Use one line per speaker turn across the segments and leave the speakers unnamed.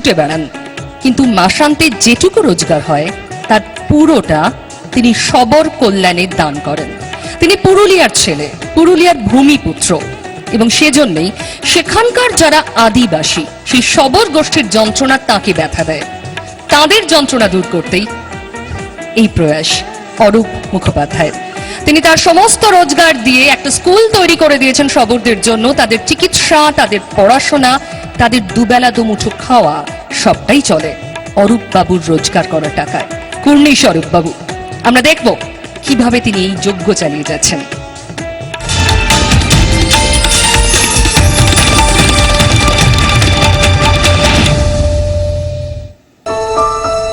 ছুটে বেড়ান, কিন্তু মাসান্তে যেটুকু রোজগার হয় তার পুরোটা তিনি সবর কল্যাণে দান করেন। তিনি পুরুলিয়ার ছেলে, পুরুলিয়ার ভূমিপুত্র, এবং সেজন্যই সেখানকার যারা আদিবাসী সেই সবর গোষ্ঠীর যন্ত্রণা তাকে ব্যথা দেয়। তাদের যন্ত্রণা দূর করতেই এই প্রয়াস অরূপ মুখোপাধ্যায়ের। তিনি তার সমস্ত রোজগার দিয়ে একটা স্কুল তৈরি করে দিয়েছেন সবরদের জন্য। তাদের চিকিৎসা, তাদের পড়াশোনা, তাদের দুবেলা দুমুঠো খাওয়া সবটাই চলে অরূপ বাবুর রোজগার করা টাকায়। কুর্নিশ অরূপ বাবু, আমরা দেখব কিভাবে তিনি এই যজ্ঞ চালিয়ে যাচ্ছেন।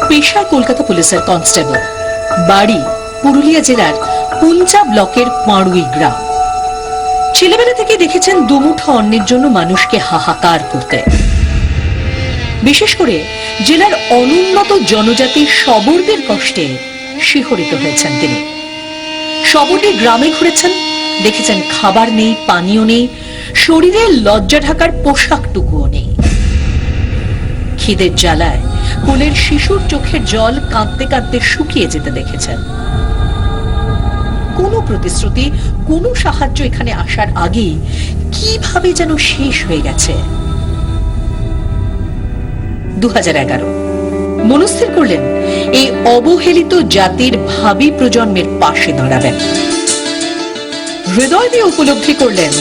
পেশায় কলকাতা পুলিশের কনস্টেবল, বাড়ি পুরুলিয়া জেলার পুঞ্চা ব্লকের পাড়ুই গ্রাম। ছেলেবেলা থেকে দেখেছেন দুমুঠো অন্নের জন্য মানুষকে হাহাকার করতে। বিশেষ করে জেলার অনুন্নত জনজাতির সবরদের কষ্টে শিহরিত হয়েছেন তিনি। সবরদের গ্রামে ঘুরেছেন, দেখেছেন খাবার নেই, পানীয় নেই, শরীরে লজ্জা ঢাকার পোশাকটুকুও নেই। খিদের জ্বালায় কোলের শিশুর চোখের জল কাঁদতে কাঁদতে শুকিয়ে যেতে দেখেছেন। কোনো প্রতিশ্রুতি, কোনো সাহায্য এখানে আসার আগেই কিভাবে যেন শেষ হয়ে গেছে। 2011 মনস্থির করলেন এই অবহেলিত জাতির ভাবি প্রজন্মের পাশে দাঁড়াবেন। হৃদয় দিয়ে উপলব্ধি করলেন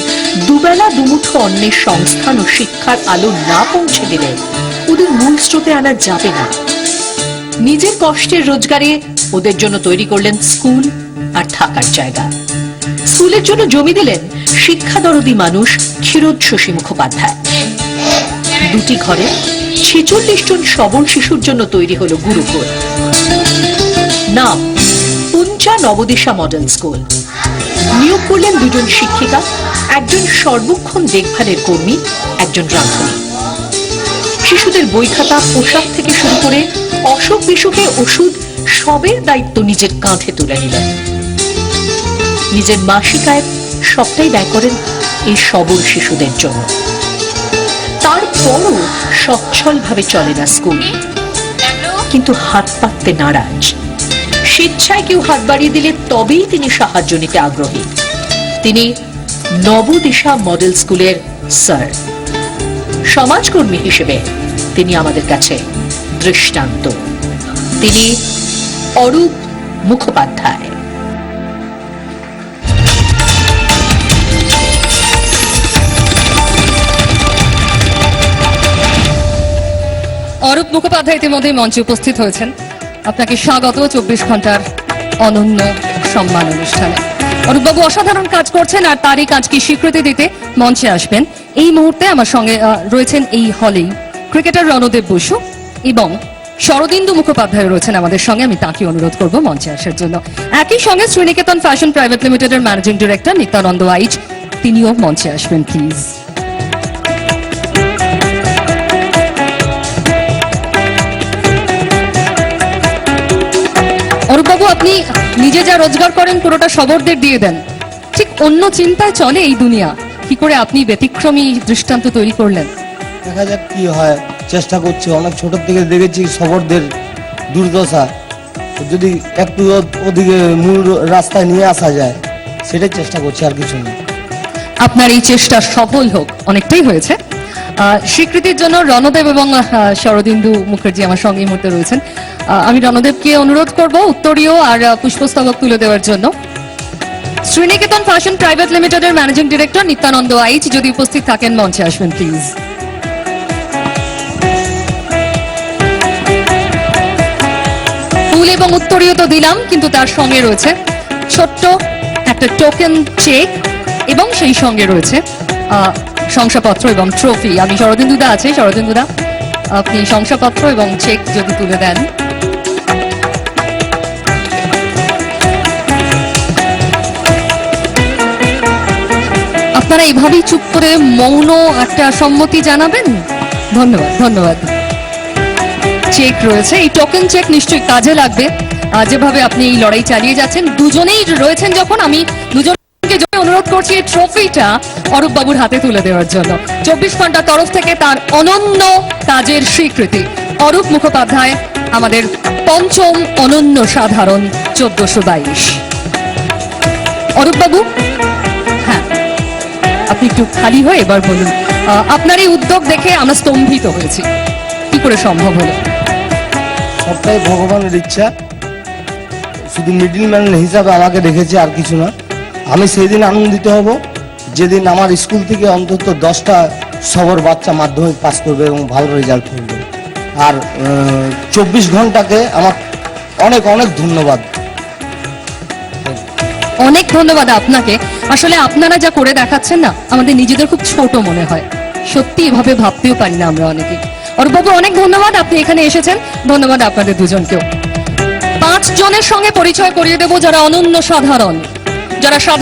দুবেলা দুমুঠো অন্নের সংস্থান ও শিক্ষার আলো না পৌঁছে দিলে ওদের মূল স্রোতে আনা যাবে না। নিজের কষ্টের রোজগারে ওদের জন্য তৈরি করলেন স্কুল আর থাকার জায়গা। স্কুলের জন্য জমি দিলেন শিক্ষা দরদী মানুষ ক্ষীরোদ মুখোপাধ্যায়। দুটি ঘরে 46 জন সবল শিশুর জন্য তৈরি হলো গুরুকুল। নাম পুঞ্চা নবদিশা মডেল স্কুল। নিয়োগ করলেন 2 জন শিক্ষিকা, একজন সর্বক্ষণ দেখভালের কর্মী, একজন রাঁধুনি। শিশুদের বই খাতা, পোশাক থেকে শুরু করে অসুখ বিসুখে ওষুধ সবের দায়িত্ব নিজের কাঁধে তুলে নিলেন। নিজের মাসিক আয় সবটাই ব্যয় করেন এই সবল শিশুদের জন্য। তারপরও সচ্ছল ভাবে চলে না স্কুল, কিন্তু হাত পাততে নারাজ। স্বেচ্ছায় কেউ হাত বাড়িয়ে দিলে তবেই তিনি সাহায্য নিতে আগ্রহী। তিনি নবদিশা মডেল স্কুলের স্যার। সমাজকর্মী হিসেবে তিনি আমাদের কাছে দৃষ্টান্ত। তিনি অরূপ মুখোপাধ্যায়।
অরূপ মুখোপাধ্যায় ইতিমধ্যেই মঞ্চে উপস্থিত হয়েছেন। আপনাকে স্বাগত 24 ঘন্টার অনন্য সম্মান অনুষ্ঠানে। অরূপবাবু অসাধারণ কাজ করছেন, আর তারই কাজকে স্বীকৃতি দিতে মঞ্চে আসবেন এই মুহূর্তে আমার সঙ্গে রয়েছেন এই হলেই ক্রিকেটার রণদেব বসু এবং শরদিন্দু মুখোপাধ্যায় রয়েছেন আমাদের সঙ্গে। আমি তাকে অনুরোধ করব মঞ্চে আসার জন্য। একই সঙ্গে শ্রীনিকেতন ফ্যাশন প্রাইভেট লিমিটেডের ম্যানেজিং ডিরেক্টর নিত্যানন্দ আইচ, তিনিও মঞ্চে আসবেন প্লিজ। অরূপবাবু, আপনি নিজে যা রোজগার করেন পুরোটা সবরদের দিয়ে দেন, ঠিক অন্য চিন্তায় চলে এই দুনিয়া। কি করে আপনি ব্যতিক্রমী দৃষ্টান্ত তৈরি করলেন?
দেখা যাক কি হয়, চেষ্টা করছি। অনেক ছোট থেকে দেখেছি সবরদের দুর্দশা, যদি একটু ওদিকে মূল রাস্তায় নিয়ে আসা যায় সেটাই চেষ্টা করছি, আর কিছু না।
আপনার এই চেষ্টা সফল হোক, অনেকটাই হয়েছে। স্বীকৃতির জন্য রণদেব এবং শরদিন্দু মুখার্জি আমার সঙ্গে এই মুহূর্তে রয়েছেন। আমি রণদেবকে অনুরোধ করব উত্তরীয় আর পুষ্পস্তবক তুলে দেওয়ার জন্য। শ্রীনিকেতন ফ্যাশন প্রাইভেট লিমিটেডের ম্যানেজিং ডিরেক্টর নিত্যানন্দ আইচ যদি উপস্থিত থাকেন মঞ্চে আসবেন প্লিজ। ফুল এবং উত্তরীয় তো দিলাম, কিন্তু তার সঙ্গে রয়েছে ছোট্ট একটা টোকেন চেক এবং সেই সঙ্গে রয়েছে শংসাপত্র এবং ট্রফি। আমি শরদিন্দুদা আছে, শরদিন্দুদা আপনি শংসাপত্র এবং চেক যদি তুলে দেন। আপনারা এইভাবেই চুপ করে মৌন একটা সম্মতি জানাবেন। ধন্যবাদ, ধন্যবাদ। চেক রয়েছে, এই টোকেন চেক নিশ্চয়ই কাজে লাগবে যেভাবে আপনি এই লড়াই চালিয়ে যাচ্ছেন। দুজনেই রয়েছেন যখন, আমি দুজন দুজনকে জোরে অনুরোধ করছি এই ট্রফিটা অরূপ বাবুর হাতে তুলে দেওয়ার জন্য। 24 ঘন্টার তরফ থেকে তার অনন্য কাজের স্বীকৃতি। অরূপ মুখোপাধ্যায় আমাদের পঞ্চম অনন্য সাধারণ 1422। অরূপ বাবু, হ্যাঁ আপনি একটু খালি হয়ে এবার বলুন, আপনার এই উদ্যোগ দেখে আমরা স্তম্ভিত হয়েছি, কি করে সম্ভব হলো?
সবটাই ভগবানের ইচ্ছা। শুধু মিডিল ম্যান হিসাবে আমাকে রেখেছে, আর কিছু না। আমি সেই দিন আনন্দিত হব যেদিন আমার স্কুল থেকে অন্তত 10টা সবর বাচ্চা মাধ্যমিক পাস করবে এবং ভালো রেজাল্ট করবে। আর 24 ঘন্টাকে আমার অনেক অনেক ধন্যবাদ।
অনেক ধন্যবাদ আপনাকে। আসলে আপনারা যা করে দেখাচ্ছেন না, আমাদের নিজেদের খুব ছোট মনে হয়, সত্যি এভাবে ভাবতেও পারি না আমরা অনেকে। অরূপবাবু অনেক ধন্যবাদ, আপনি এখানে এসেছেন। ধন্যবাদ আপনাদের দুজনকেও। 5 জনের সঙ্গে পরিচয় করিয়ে দেবো যারা অনন্য সাধারণ, যারা